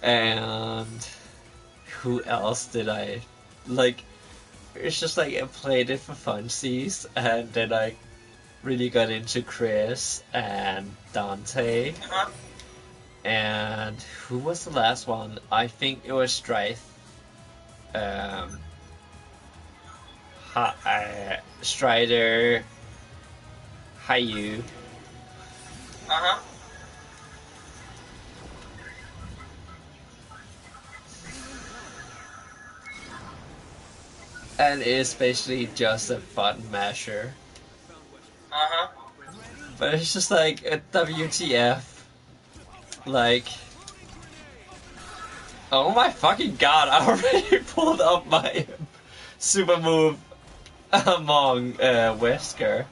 And who else did I like? It's just like I played it for funsies, and then I really got into Chris and Dante. Uh-huh. And who was the last one? I think it was Strife. Um, Strider, Hayu. Uh-huh. And it's basically just a button masher. Uh-huh. But it's just like a WTF. Like, oh my fucking god, I already pulled up my super move among Wesker.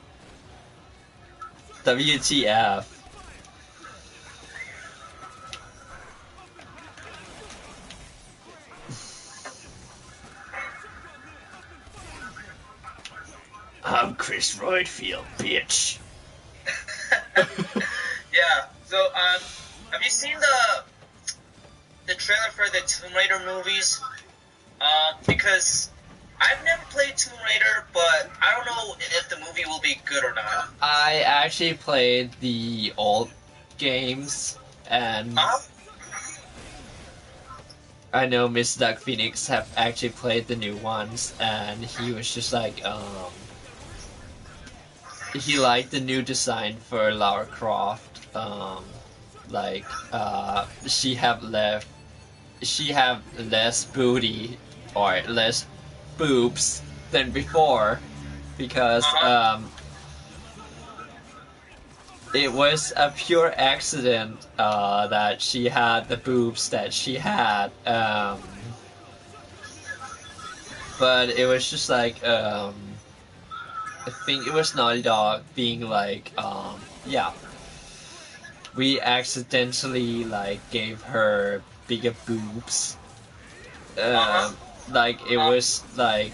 WTF. I'm Chris Roydfield, bitch. Yeah. So, have you seen the trailer for the Tomb Raider movies? Because I've never played Tomb Raider, but I don't know if the movie will be good or not. I actually played the old games, and I know Miss Duck Phoenix have actually played the new ones, and he was just like, he liked the new design for Lara Croft. Like, she have less booty or less boobs than before, because it was a pure accident that she had the boobs that she had. But it was just like, I think it was Naughty Dog being like, yeah, we accidentally like gave her bigger boobs. Like it was like,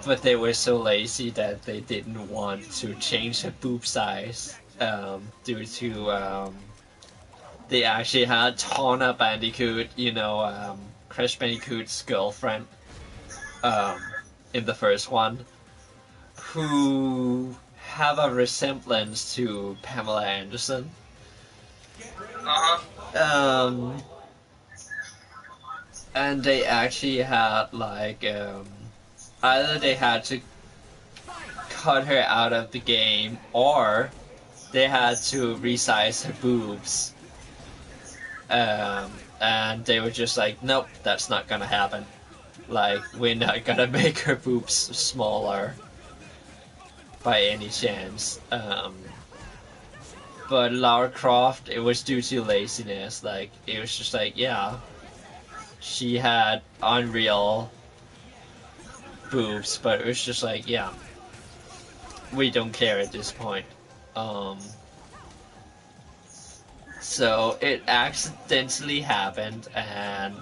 but they were so lazy that they didn't want to change the boob size. Due to they actually had Tawna Bandicoot, Crash Bandicoot's girlfriend, in the first one, who have a resemblance to Pamela Anderson. And they actually had like, either they had to cut her out of the game, or they had to resize her boobs. And they were just like, nope, that's not gonna happen. Like, we're not gonna make her boobs smaller by any chance. But Lara Croft, it was due to laziness. Like, it was just like, yeah, she had unreal boobs, but it was just like, yeah, we don't care at this point. So it accidentally happened, and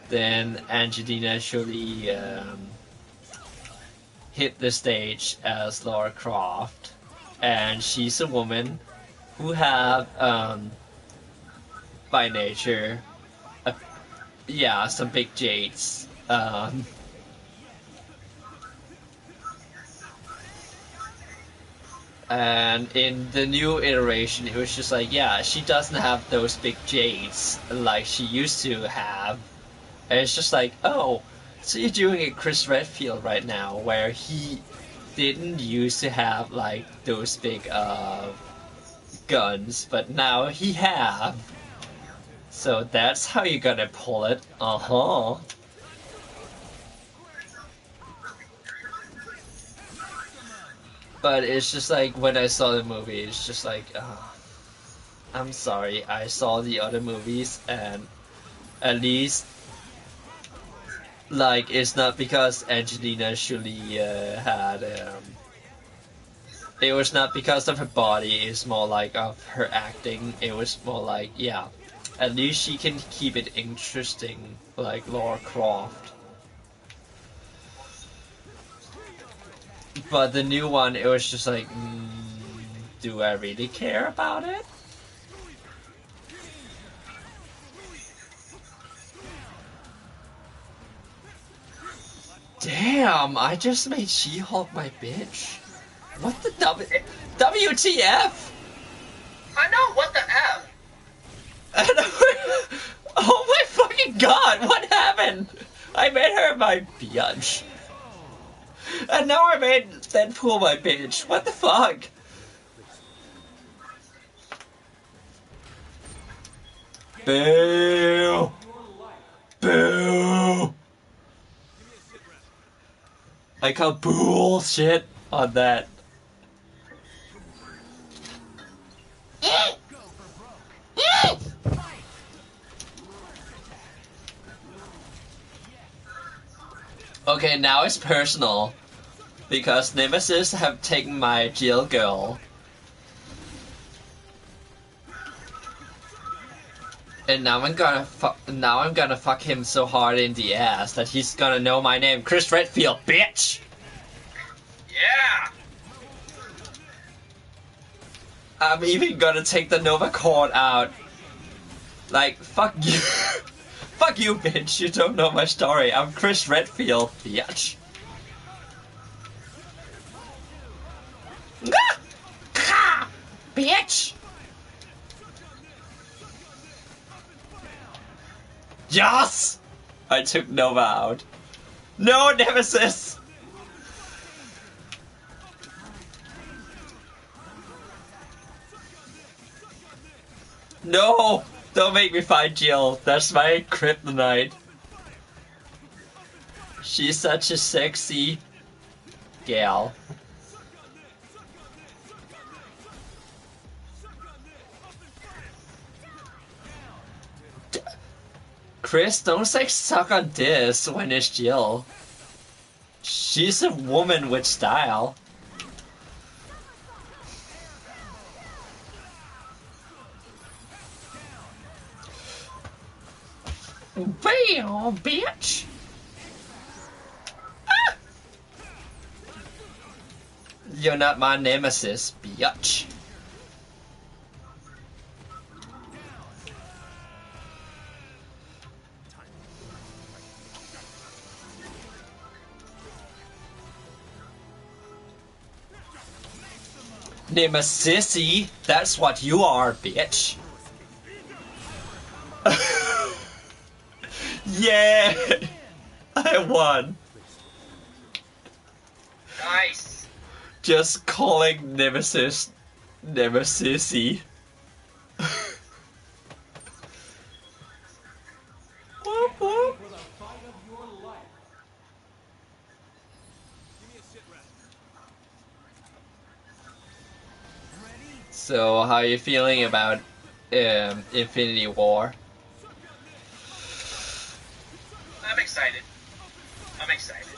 then Angelina Jolie hit the stage as Lara Croft, and she's a woman who have, by nature, some big jades. And in the new iteration, it was just like, yeah, she doesn't have those big jades like she used to have. And it's just like, oh, so you're doing a Chris Redfield right now, where he didn't used to have like those big guns, but now he have. So that's how you're gonna pull it. Uh-huh. But it's just like, when I saw the movie, it's just like, I'm sorry, I saw the other movies, and at least, like, it's not because Angelina Jolie had, it was not because of her body, it's more like of her acting. It was more like, yeah, at least she can keep it interesting, like Lara Croft. But the new one, it was just like, do I really care about it? Damn, I just made She-Hulk my bitch. What the WTF? I know, what the F? Oh my fucking god, what happened? I made her my bitch. And now I made Deadpool my bitch. What the fuck? Boo! Boo! I call bullshit on that. Okay, now it's personal. Because Nemesis have taken my Jill girl. And now I'm gonna fuck him so hard in the ass that he's gonna know my name, Chris Redfield, bitch! Yeah! I'm even gonna take the Nova Cord out. Like, fuck you. Fuck you, bitch, you don't know my story. I'm Chris Redfield, bitch. Bitch! Yes! I took Nova out. No, Nemesis! No! Don't make me fight Jill. That's my kryptonite. She's such a sexy gal. Chris, don't say suck on this when it's Jill. She's a woman with style. Bam, bitch! Ah! You're not my nemesis, bitch. Nemesisy, that's what you are, bitch. Yeah! I won. Nice. Just calling Nemesis Nemesisy. Whoop, whoop. So, how are you feeling about Infinity War? I'm excited. I'm excited.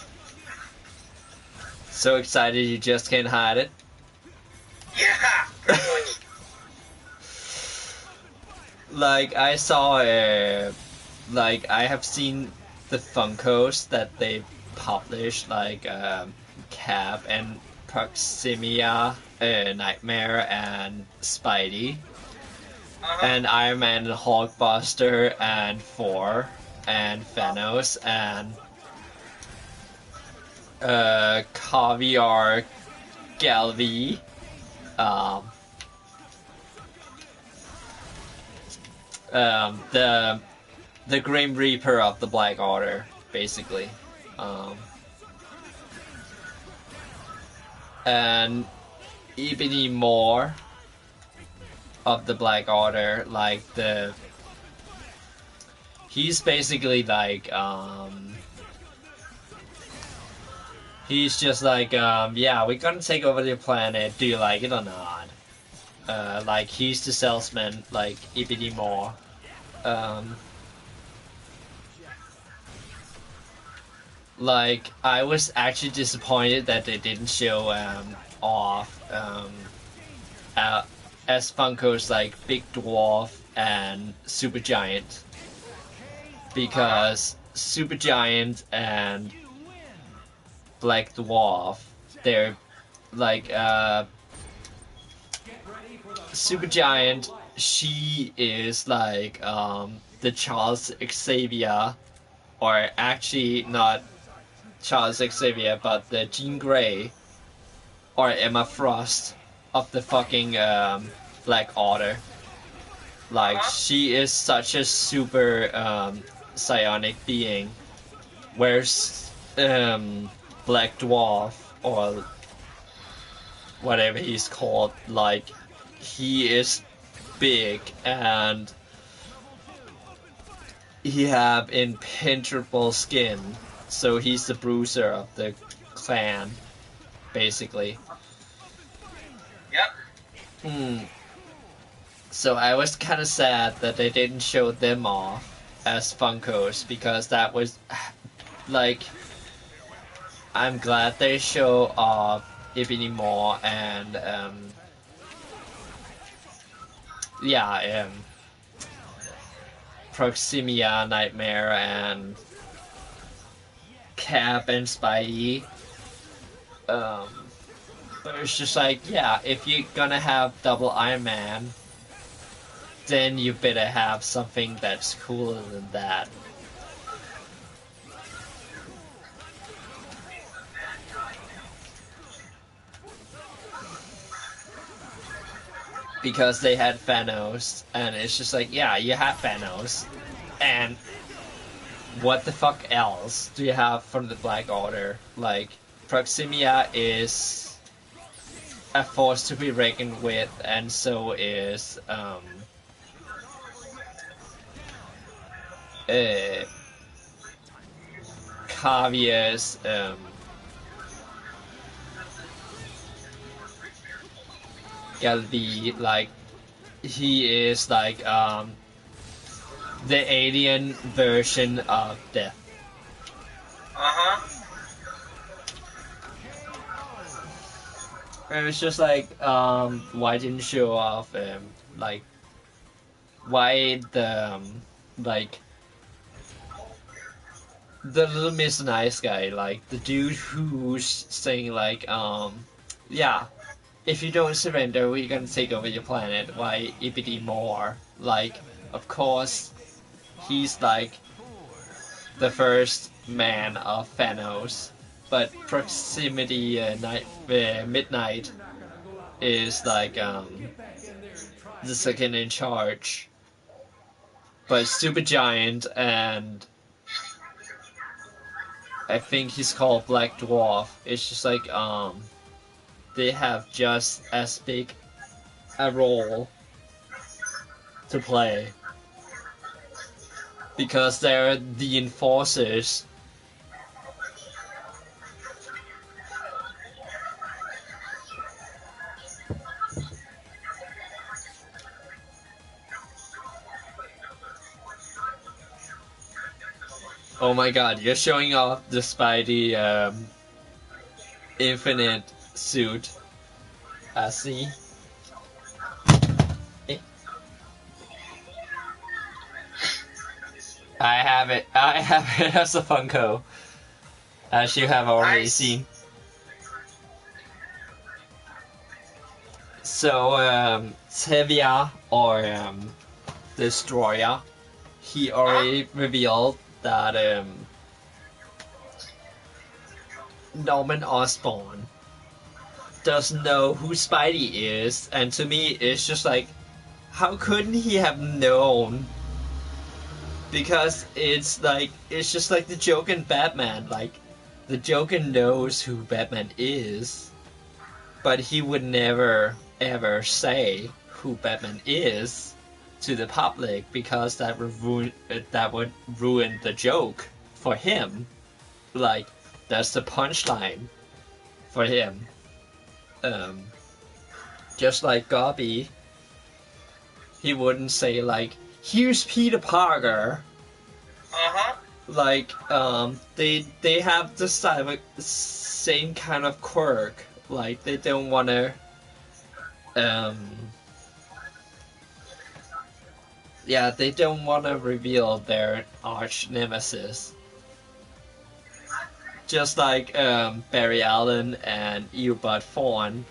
So excited you just can't hide it? Yeah, pretty much. Like, I saw like, I have seen the Funkos that they published, like, Cap and Proximia, Nightmare and Spidey, and Iron Man and Hulkbuster and Thor and Thanos and Caviar Galvi, the Grim Reaper of the Black Order, basically, and Ebony Moore of the Black Order, like he's basically like he's just like yeah, we're gonna take over the planet. Do you like it or not? Like he's the salesman, like Ebony Moore. Like, I was actually disappointed that they didn't show off as Funko's like Big Dwarf and Super Giant, because Super Giant and Black Dwarf, they're like Super Giant, she is like the Charles Xavier, or actually not Charles Xavier, but the Jean Grey or Emma Frost of the fucking Black Order. Like, she is such a super psionic being, whereas Black Dwarf or whatever he's called, like, he is big and he have impenetrable skin, so he's the bruiser of the clan, basically. Yep. So I was kind of sad that they didn't show them off as Funkos, because that was, like, I'm glad they show off Ebony Maw and, Proximia, Nightmare, and Cap and Spidey. But it's just like, yeah, if you're gonna have double Iron Man, then you better have something that's cooler than that. Because they had Thanos, and it's just like, yeah, you have Thanos, and what the fuck else do you have from the Black Order? Like, Proximia is a force to be reckoned with, and so is Xavier's Galbi. Like, he is like the alien version of Death. It was just like, why didn't you show off like, why the like the little Miss Nice Guy, like the dude who's saying like, yeah, if you don't surrender, we're gonna take over your planet. Why Ibidi more? Like, of course, he's like the first man of Thanos, but Proximity Midnight is like the second in charge. But Super Giant and I think he's called Black Dwarf. It's just like they have just as big a role to play, because they're the enforcers. Oh my god, you're showing off the Spidey Infinite suit. I see. I have it as a Funko, as you have already seen. So, Tevia, or Destroyer, he already revealed that Norman Osborn doesn't know who Spidey is, and to me it's just like, how couldn't he have known? Because it's just like the Joker and Batman. Like, the Joker knows who Batman is, but he would never ever say who Batman is to the public, because that would ruin the joke for him. Like, that's the punchline for him. Just like Gobby, he wouldn't say like, here's Peter Parker. Like, they have the same kind of quirk. Like, they don't wanna they don't wanna reveal their arch nemesis. Just like Barry Allen and Eobard Thawne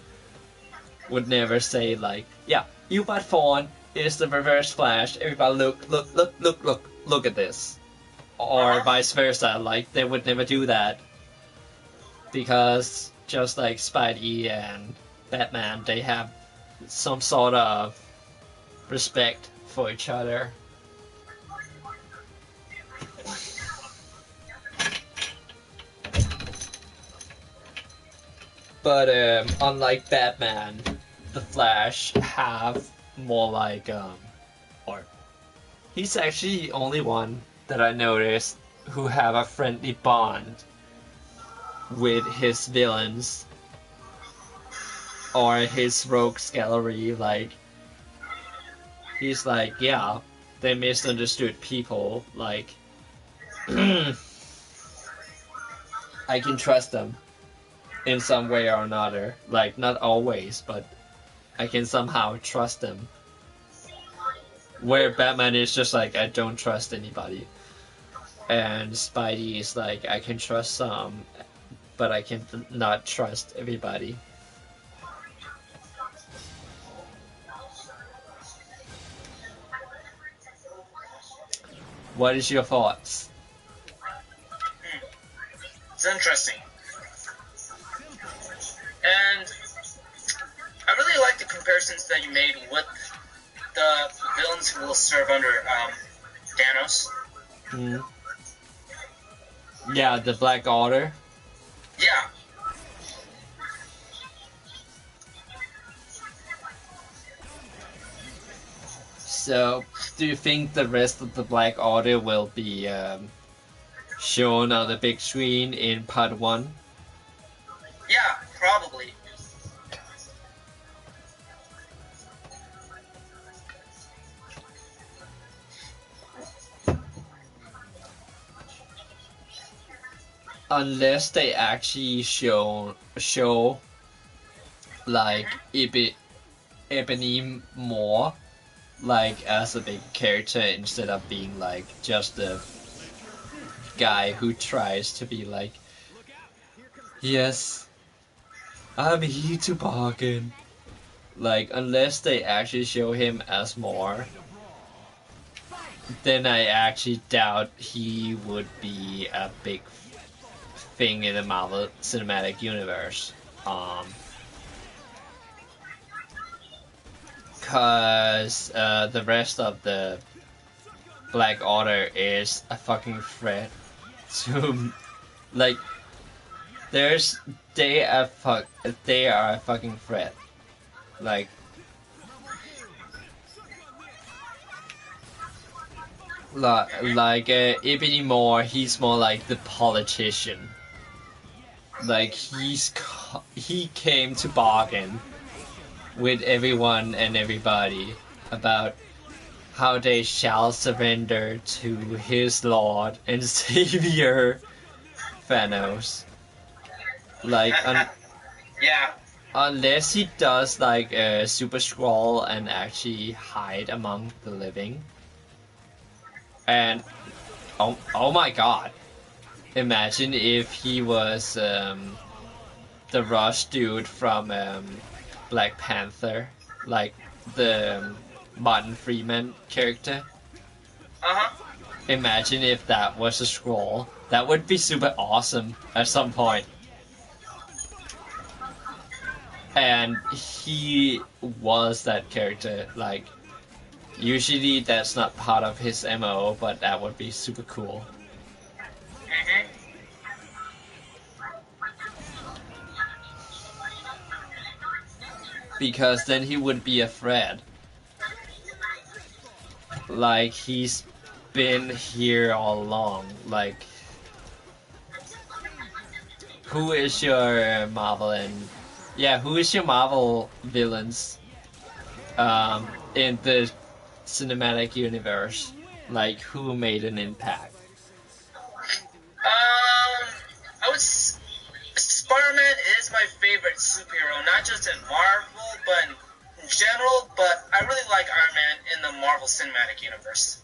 would never say like, yeah, Eobard Thawne is the Reverse Flash. Everybody look at this, or vice versa. Like, they would never do that. because just like Spidey and Batman, they have some sort of respect for each other. But unlike Batman, the Flash have more like or he's actually the only one that I noticed who have a friendly bond with his villains or his rogues gallery. Like he's like, yeah, they misunderstood people. Like I can trust them in some way or another. Like not always, but I can somehow trust them. Where Batman is just like, I don't trust anybody. And Spidey is like, I can trust some, but I can not trust everybody. What is your thoughts? It's interesting. And I really like the comparisons that you made with the villains who will serve under Thanos. Mm. Yeah, the Black Order. Yeah. So, do you think the rest of the Black Order will be shown on the big screen in part 1? Yeah, probably. Unless they actually show like Ebony more like as a big character instead of being like just a guy who tries to be like, yes, I'm here to bargain. Like unless they actually show him as more, then I actually doubt he would be a big thing in the Marvel Cinematic Universe. Cause the rest of the Black Order is a fucking threat to, like, they are a fucking threat. Like, Ebony Moore, he's more like the politician. Like he came to bargain with everyone and everybody about how they shall surrender to his lord and savior Thanos. Like Yeah. unless he does like a super scroll and actually hide among the living. And oh my god. Imagine if he was the Rush dude from Black Panther, like the Martin Freeman character. Uh-huh. Imagine if that was a scroll. That would be super awesome at some point. And he was that character. Like, usually that's not part of his MO, but that would be super cool. Mm-hmm. Because then he would be a threat. Like, he's been here all along. Like, who is your Marvel who is your Marvel villains in the cinematic universe? Like, who made an impact? Spider-Man is my favorite superhero, not just in Marvel, but in general. But I really like Iron Man in the Marvel Cinematic Universe.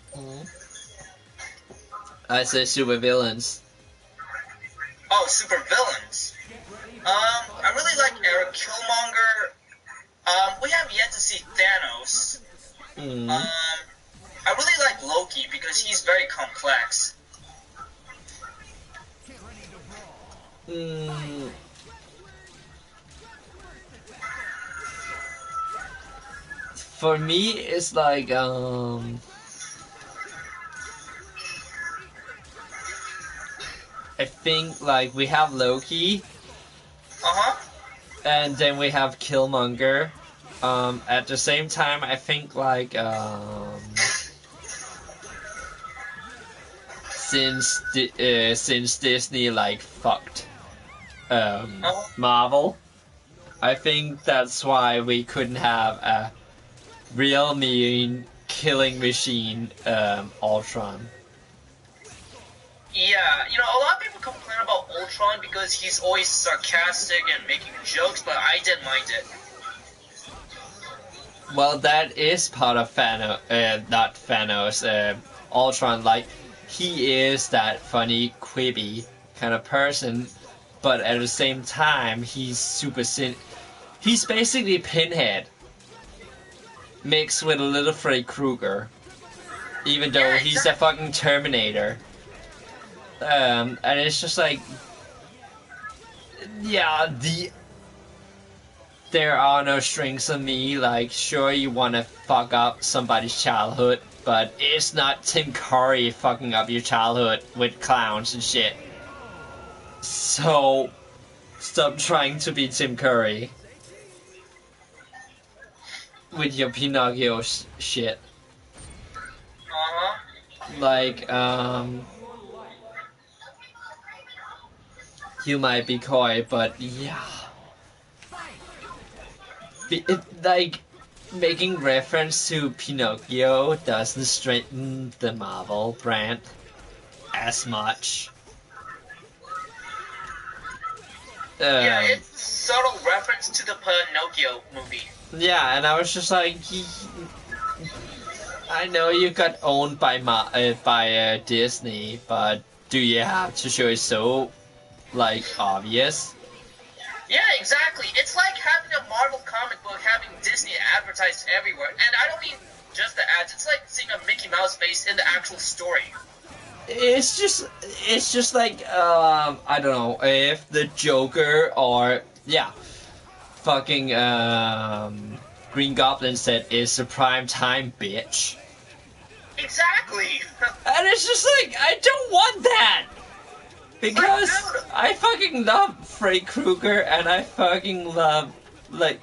I say super villains. Oh, super villains. I really like Eric Killmonger. We have yet to see Thanos. I really like Loki because he's very complex. Mm, for me, it's like I think like we have Loki, Uh-huh. and then we have Killmonger. At the same time, I think like since Disney like fucked Uh-huh. Marvel, I think that's why we couldn't have a real mean killing machine Ultron. Yeah, you know, a lot of people complain about Ultron because he's always sarcastic and making jokes, but I didn't mind it. Well, that is part of Thanos, not Thanos, Ultron. Like, he is that funny, quippy kind of person, but at the same time, he's super He's basically Pinhead mixed with a little Freddy Krueger, even though Yeah, he's a exactly. fucking Terminator. And it's just like, yeah, there are no strings on me. Like, sure, you want to fuck up somebody's childhood, but it's not Tim Curry fucking up your childhood with clowns and shit. So, stop trying to be Tim Curry with your Pinocchio shit. Uh-huh. Like, you might be coy, but yeah. Like, making reference to Pinocchio doesn't strengthen the Marvel brand as much. Yeah, Um, it's subtle reference to the Pinocchio movie. yeah, and I was just like, I know you got owned by Disney, but do you have to show it so like obvious? Yeah, exactly. It's like having a Marvel comic book having Disney advertised everywhere. And I don't mean just the ads. It's like seeing a Mickey Mouse face in the actual story. It's just like I don't know if the Joker or yeah, fucking Green Goblin said is a prime time bitch. Exactly. And it's just like, I don't want that! Like, Because dude, I fucking love Freddy Krueger and I fucking love, like,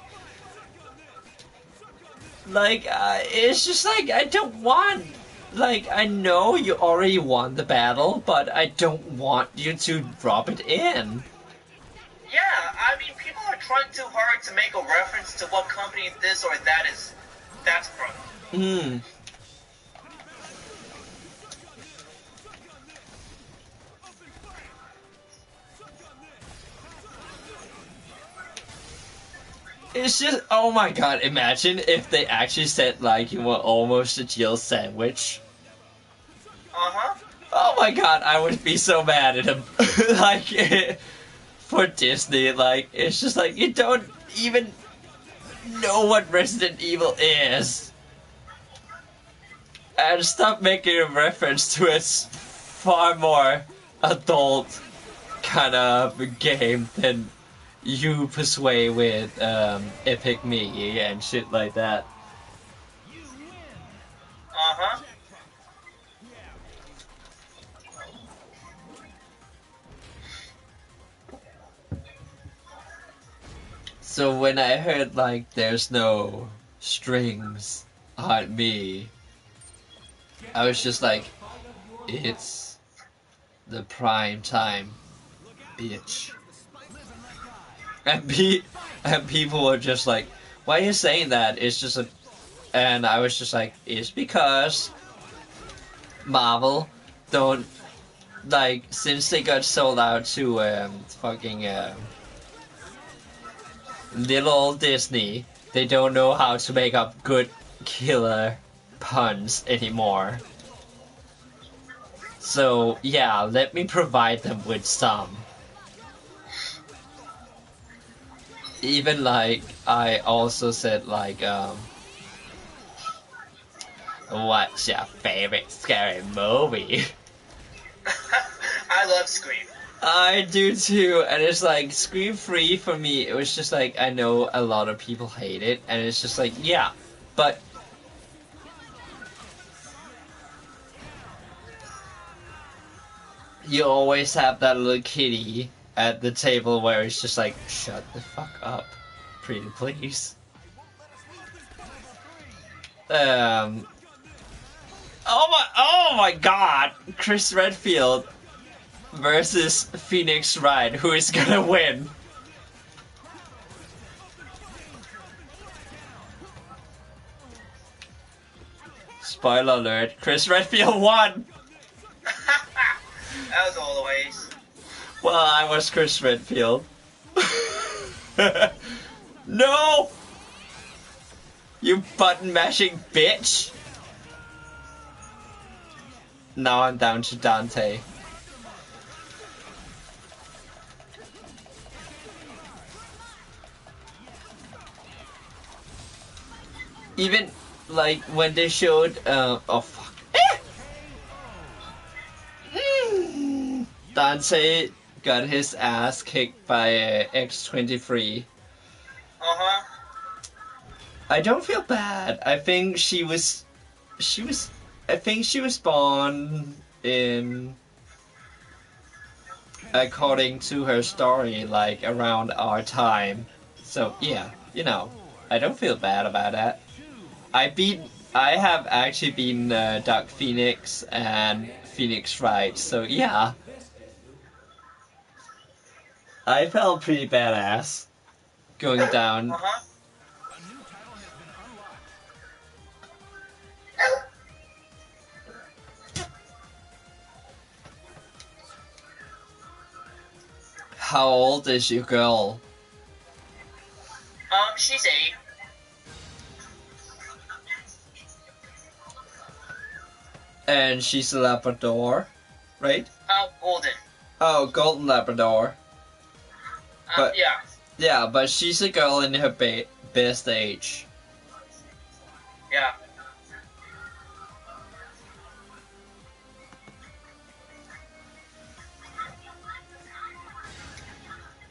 it's just like, I don't want, like, I know you already won the battle, but I don't want you to drop it in. yeah, I mean, people are trying too hard to make a reference to what company this or that's from. Hmm. It's just, oh my god, imagine if they actually said, like, you were almost a Jill sandwich. Uh-huh. Oh my god, I would be so mad at him. Like, for Disney, like, it's just like, you don't even know what Resident Evil is. And stop making a reference to its far more adult kind of game than you persuade with Epic Mickey and shit like that. Uh-huh. So when I heard like there's no strings on me, I was just like, it's the prime time, bitch. And and people were just like, why are you saying that? It's just a, and I was just like, it's because Marvel don't like since they got sold out to fucking little Disney, they don't know how to make up good killer puns anymore. So yeah, let me provide them with some. Even like I also said like what's your favorite scary movie? I love Scream. I do too, and it's like Scream 3 for me, it was just like I know a lot of people hate it, and it's just like, yeah, but you always have that little kitty at the table where it's just like, shut the fuck up, pretty please. Um, oh my god, Chris Redfield versus Phoenix Wright, who is gonna win? Spoiler alert, Chris Redfield won! That was all the ways. Well, I was Chris Redfield. No! You button mashing bitch! Now I'm down to Dante. Even like when they showed oh fuck. Dante got his ass kicked by X-23. Uh-huh. I don't feel bad. I think I think she was born in, according to her story, like around our time. So yeah, you know, I don't feel bad about that. I have actually been Dark Phoenix and Phoenix Wright, so yeah. I felt pretty badass going down. Uh-huh. How old is your girl? She's 8. And she's a Labrador, right? Golden. Oh, Golden Labrador. But Yeah. yeah, but she's a girl in her best age. Yeah.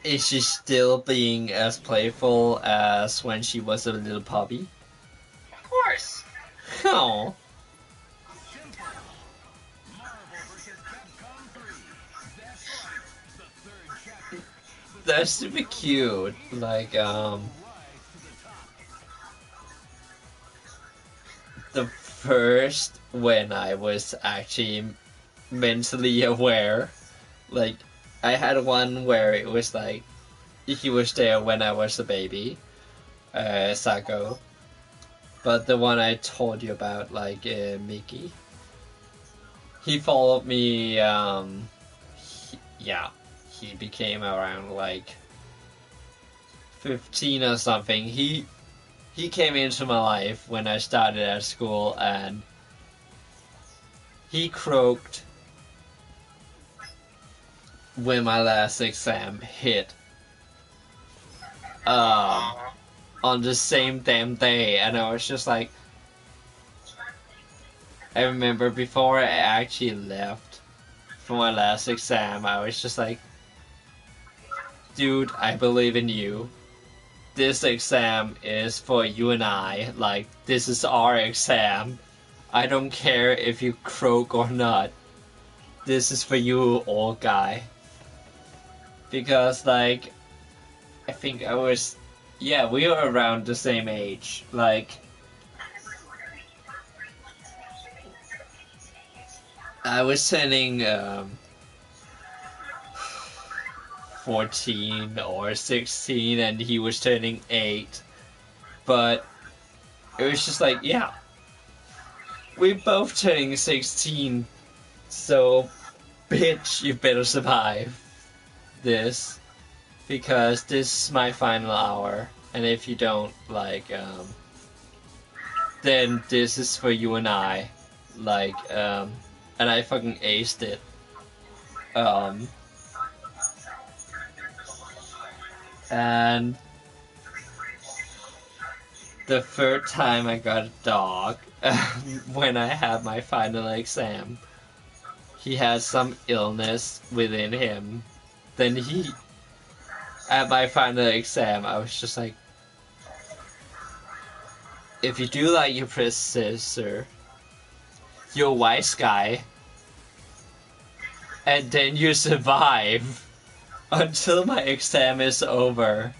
Is she still being as playful as when she was a little puppy? Of course. Oh. They're super cute. Like, the first when I was actually mentally aware, like, I had one where it was like, he was there when I was a baby, Sako. But the one I told you about, like, Mickey, he followed me, yeah. He became around like 15 or something. He came into my life when I started at school, and he croaked when my last exam hit. On the same damn day, and I was just like, I remember before I actually left for my last exam, I was just like, dude, I believe in you. This exam is for you and I. Like, this is our exam. I don't care if you croak or not. This is for you, old guy. Because, like, I think I was... Yeah, we were around the same age. Like... I was turning, 14 or 16, and he was turning 8. But it was just like, yeah, we both turning 16, so bitch, you better survive this, because this is my final hour, and if you don't, like, then this is for you and I, like, and I fucking aced it. And the third time I got a dog, when I had my final exam, he had some illness within him, then at my final exam, I was just like, if you do like your predecessor, you're a wise guy, and then you survive until my exam is over,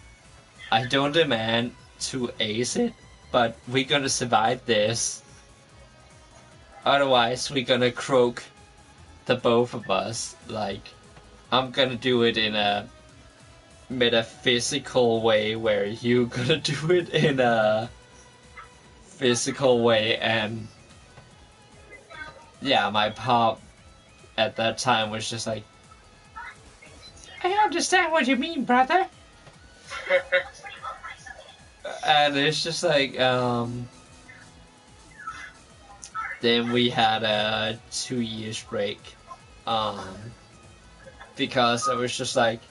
I don't demand to ace it, but we're gonna survive this. Otherwise, we're gonna croak the both of us. Like, I'm gonna do it in a metaphysical way where you gonna do it in a physical way. And yeah, my pop at that time was just like, I understand what you mean, brother. And it's just like, then we had a 2 years break, because I was just like,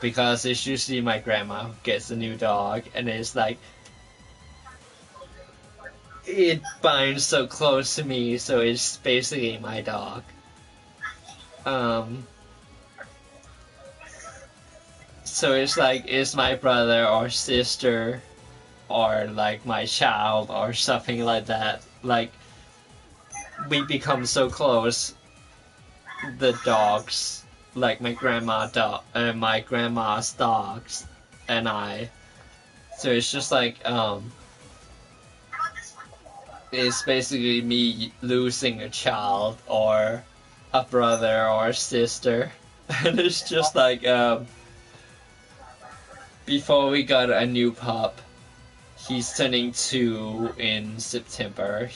because it's usually my grandma who gets a new dog, and it's like, it binds so close to me, so it's basically my dog. So it's like, it's my brother or sister or like my child or something like that. Like, we become so close, the dogs, like my grandma's dogs and I. So it's just like, it's basically me losing a child or a brother or a sister. And it's just like, before we got a new pup, he's turning 2 in September.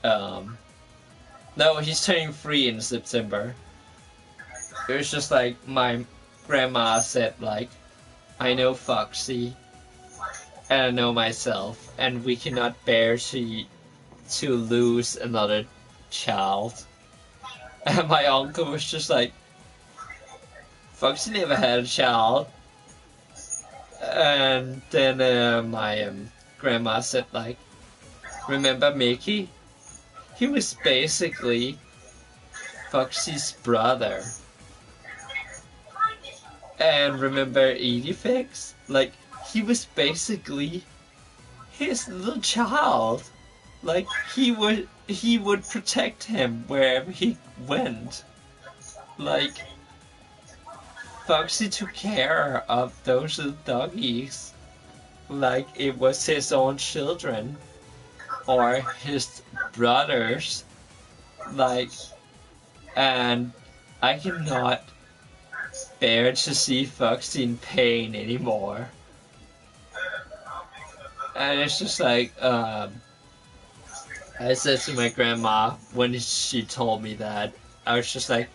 No, he's turning 3 in September. It was just like, my grandma said, like, I know Foxy, and I know myself, and we cannot bear to lose another child. And my uncle was just like, Foxy never had a child. And then my grandma said, like, remember Mickey? He was basically Foxy's brother. And remember Edifix? Like, he was basically his little child. Like, he would protect him wherever he went. Like, Foxy took care of those little doggies like it was his own children or his brothers. Like, and I cannot bear to see Foxy in pain anymore. And it's just like, I said to my grandma when she told me that, I was just like,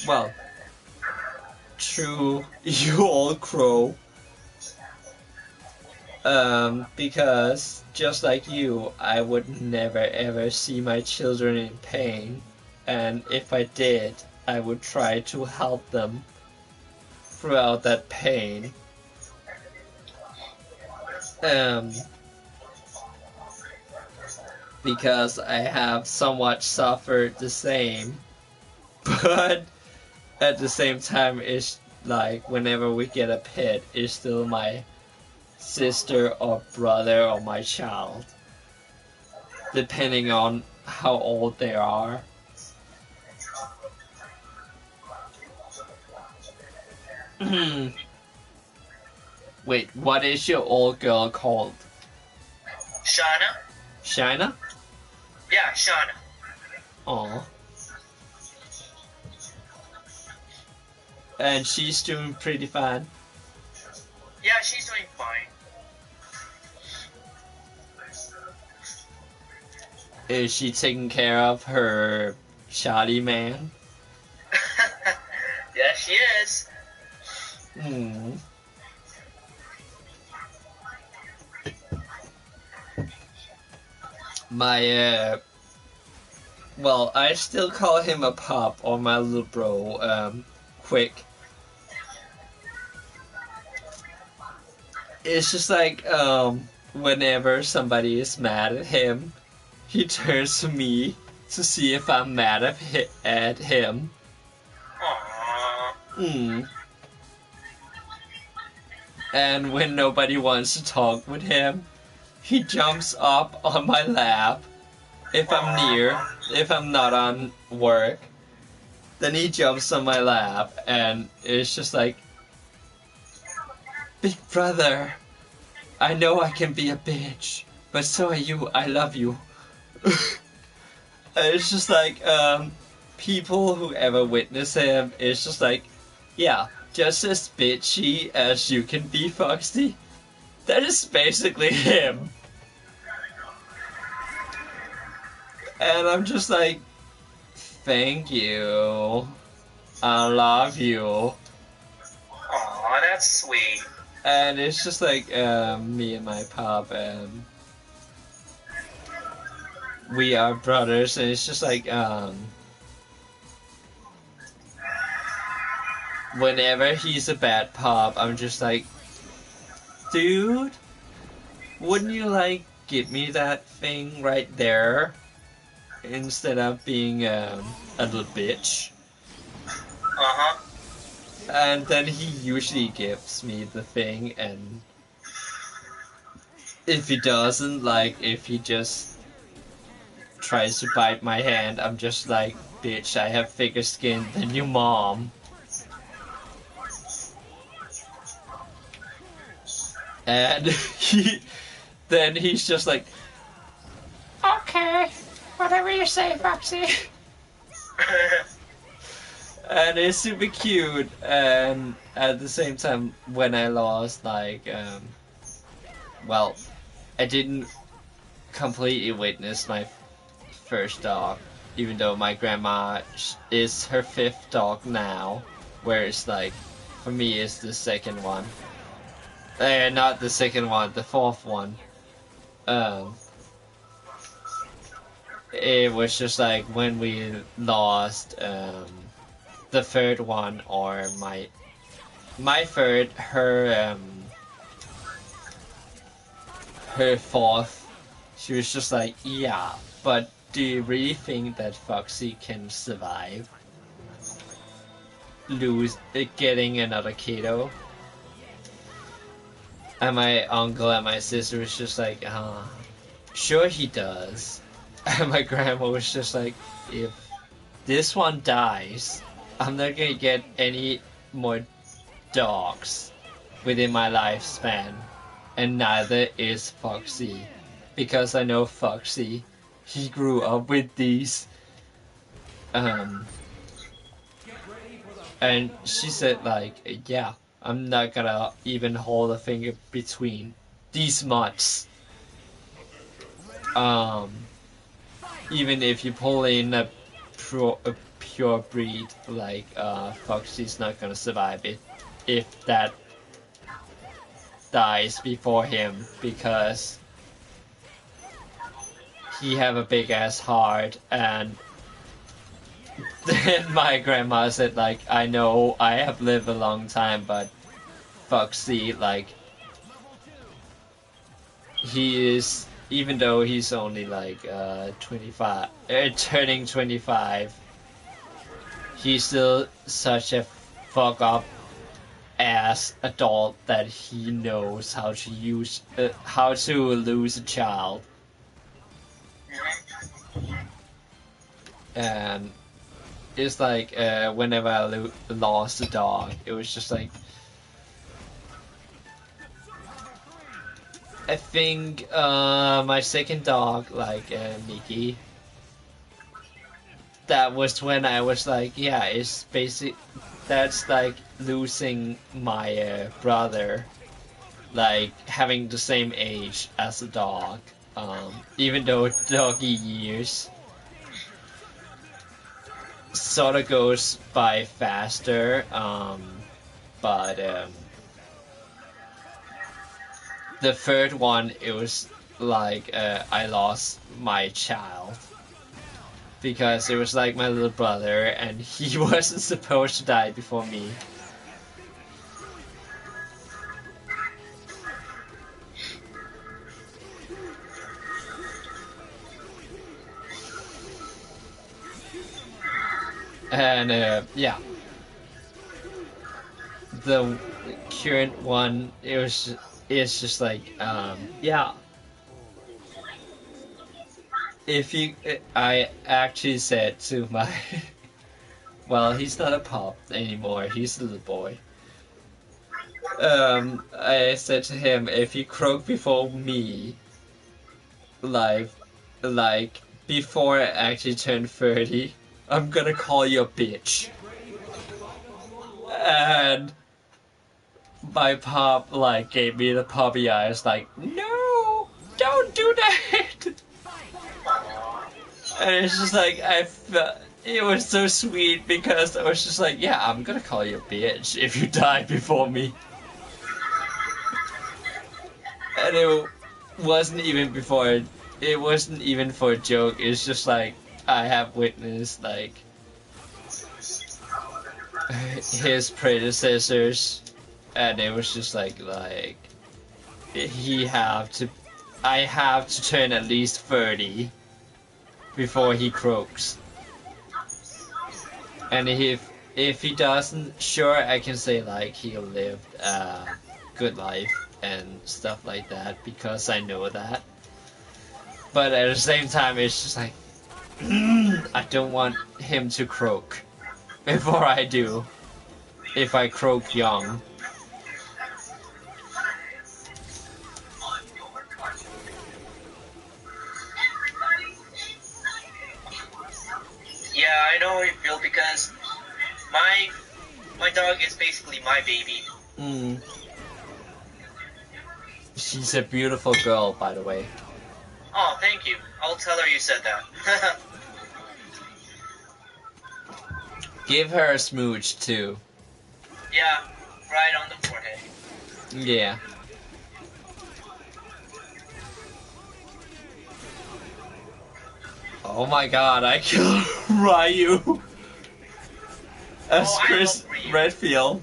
well, true, you old crow. Because just like you, I would never ever see my children in pain, and if I did, I would try to help them throughout that pain. Because I have somewhat suffered the same, but at the same time, it's like, whenever we get a pet, it's still my sister or brother or my child, depending on how old they are. Wait, what is your old girl called? Shauna? Shina? Yeah, Shauna. Aw. And she's doing pretty fine. Yeah, she's doing fine. Is she taking care of her Charlie man? Yeah, she is. My, well, I still call him a pup, or my little bro, Quick. It's just like, whenever somebody is mad at him, he turns to me to see if I'm mad at him. mm. And when nobody wants to talk with him, he jumps up on my lap if I'm near, if I'm not on work. Then he jumps on my lap, and it's just like, big brother, I know I can be a bitch, but so are you, I love you. And it's just like, people who ever witness him, it's just like, yeah, just as bitchy as you can be, Foxy. That is basically him. And I'm just like, thank you. I love you. Aw, that's sweet. And it's just like, me and my pop, we are brothers, and it's just like, whenever he's a bad pop, I'm just like, dude, wouldn't you like give me that thing right there instead of being a little bitch? Uh-huh. And then he usually gives me the thing, and if he doesn't, like, if he just tries to bite my hand, I'm just like, bitch, I have thicker skin than your mom. And then he's just like, okay, whatever you say, Foxy. And it's super cute, and at the same time, when I lost, like, well, I didn't completely witness my first dog, even though my grandma is her 5th dog now, whereas, like, for me, it's the second one. Not the second one, the 4th one. It was just like when we lost, the 3rd one, or my 3rd, her 4th, she was just like, yeah, but do you really think that Foxy can survive getting another kiddo? And my uncle and my sister was just like, sure he does. And my grandma was just like, if this one dies, I'm not gonna get any more dogs within my lifespan. And neither is Foxy. Because I know Foxy, he grew up with these. And she said, like, yeah, I'm not gonna even hold a finger between these mutts. Even if you pull in a pure breed, like, Foxy's not gonna survive it if that dies before him, because he have a big ass heart. And then my grandma said, like, I know I have lived a long time, but Foxy, like, he is, even though he's only like 25, turning 25, he's still such a fuck up ass adult that he knows how to lose a child. And it's like, whenever I lost a dog, it was just like, I think my second dog, like, Mickey, that was when I was like, yeah, it's that's like losing my brother, like having the same age as a dog, even though doggy years sort of goes by faster, but the 3rd one, it was like, I lost my child, because it was like my little brother, and he wasn't supposed to die before me. And yeah, the current one, it's just like yeah. If you, I actually said to my, well, he's not a pup anymore. He's a little boy. I said to him, if you croak before me, like, like before I actually turn 30, I'm gonna call you a bitch. And my pop like gave me the puppy eyes, like, no, don't do that. And it's just like I felt it was so sweet because I was just like, yeah, I'm gonna call you a bitch if you die before me. And it wasn't even before. It wasn't even for a joke. It's just like I have witnessed like his predecessors, and it was just like he have to. I have to turn at least 30 before he croaks. And if he doesn't, sure, I can say like he lived a good life and stuff like that because I know that. But at the same time, it's just like I don't want him to croak before I do. If I croak young. Yeah, I know how you feel because my dog is basically my baby. Mm. She's a beautiful girl, by the way. Oh, thank you. I'll tell her you said that. Give her a smooch too. Yeah, right on the forehead. Yeah. Oh my god, I killed Ryu as Chris Redfield.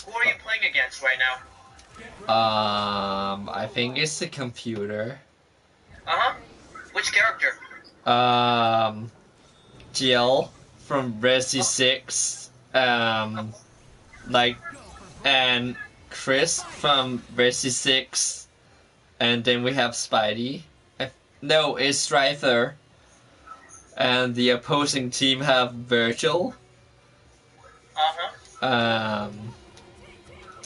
Who are you playing against right now? I think it's the computer. Uh-huh. Which character? Jill from Resi 6. Like, and Chris from Resi 6. And then we have Spidey. No, it's Stryther. And the opposing team have Virgil. Uh-huh.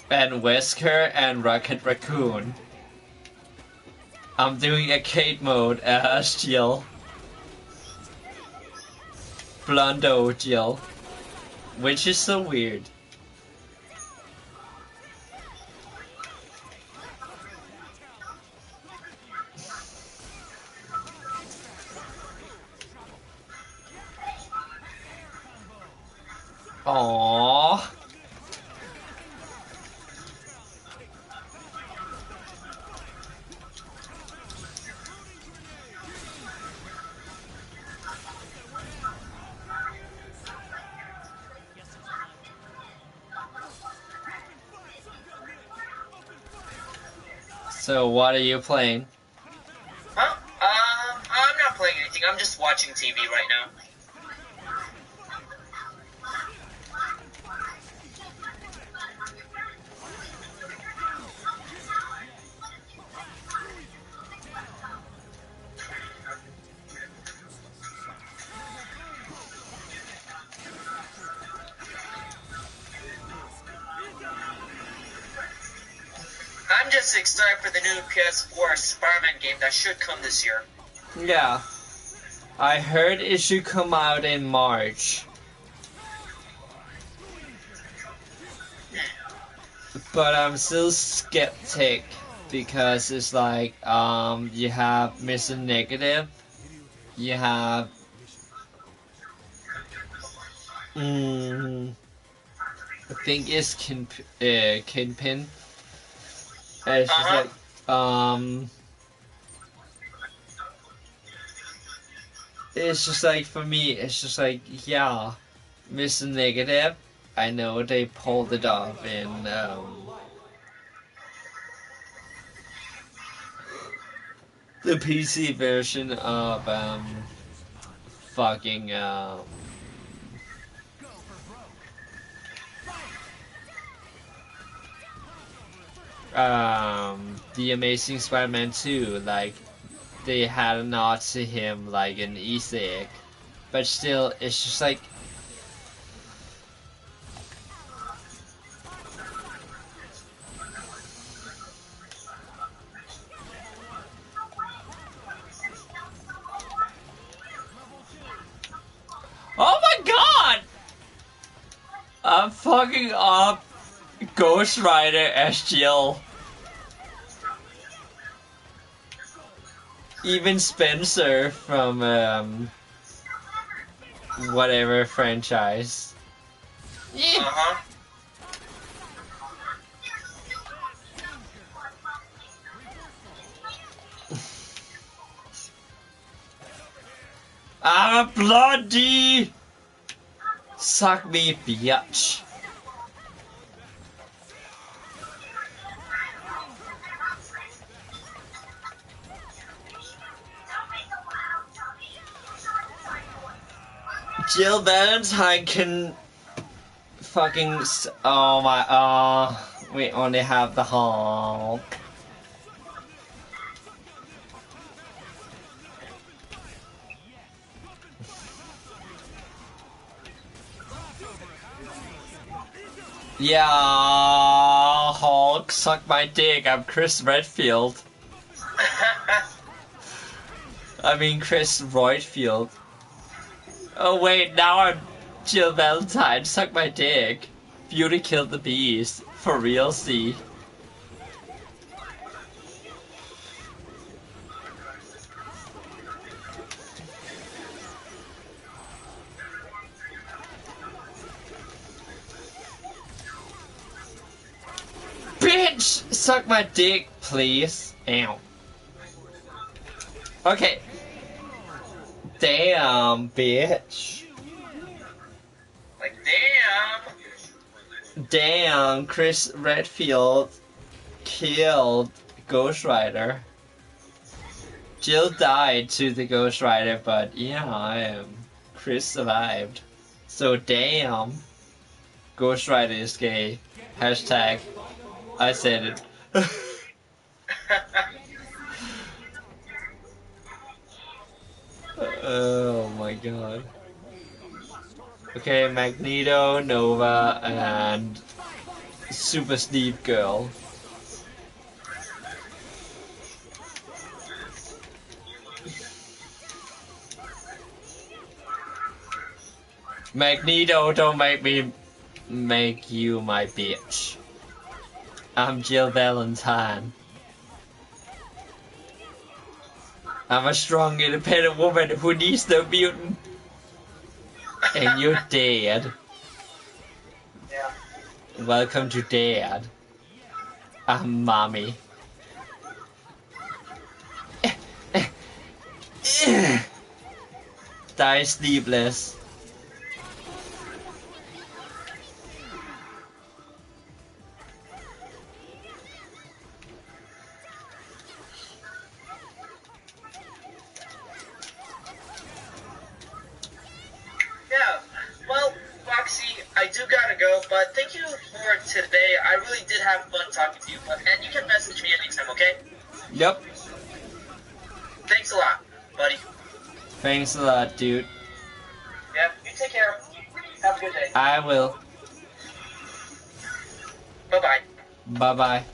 And Wesker and Rocket Raccoon. I'm doing arcade mode as Jill. Blondo Jill. Which is so weird. Aww. So what are you playing? Huh? I'm not playing anything. I'm just watching TV right now. I'm just excited for the new PS4 Spider-Man game that should come this year. Yeah. I heard it should come out in March. But I'm still skeptic because it's like you have Mr. Negative, you have Mm, I think it's Kingpin. And it's just Uh-huh. like, it's just like, for me, it's just like, yeah, Mr. Negative. I know they pulled it off in the PC version of fucking the Amazing Spider-Man 2. Like, they had a nod to him like an Easter egg, but still, it's just like, oh my god! I'm fucking up Ghost Rider as Jill. Even Spencer from whatever franchise. Yeah. Uh-huh. I'm a bloody suck me, bitch. Jill Valentine can fucking. Oh my. We only have the Hulk. Yeah, Hulk, suck my dick. I'm Chris Redfield. I mean, Chris Roydfield. Oh wait, now I'm Jill Valentine. Suck my dick. Beauty killed the beast. For real, see. Bitch! Suck my dick, please. Ow. Okay. Damn, bitch. Like, damn. Damn, Chris Redfield killed Ghost Rider. Jill died to the Ghost Rider, but yeah, Chris survived. So damn, Ghost Rider is gay. Hashtag, I said it. Oh my god. Okay, Magneto, Nova, and Super Sleep Girl. Magneto, don't make you my bitch. I'm Jill Valentine. I'm a strong, independent woman who needs no mutant. And you're dead. Yeah. Welcome to Dad. I'm Mommy. Die sleepless. Yeah. Well, Foxy, I do gotta go, but thank you for today. I really did have fun talking to you, and you can message me anytime, okay? Yep. Thanks a lot, buddy. Thanks a lot, dude. Yeah, you take care. Have a good day. I will. Bye-bye. Bye bye.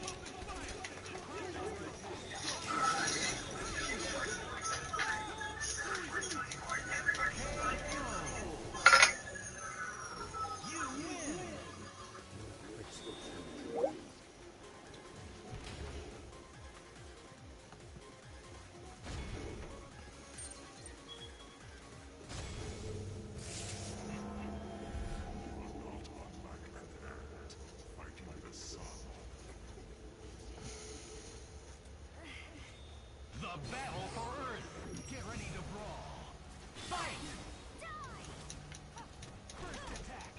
battle for Earth. Get ready to brawl. Fight! First attack.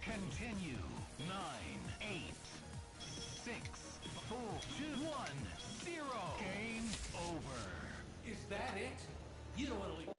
Continue. 9, 8, 6, 4, 2, 1, 0. Game over. Is that it? You don't want to leave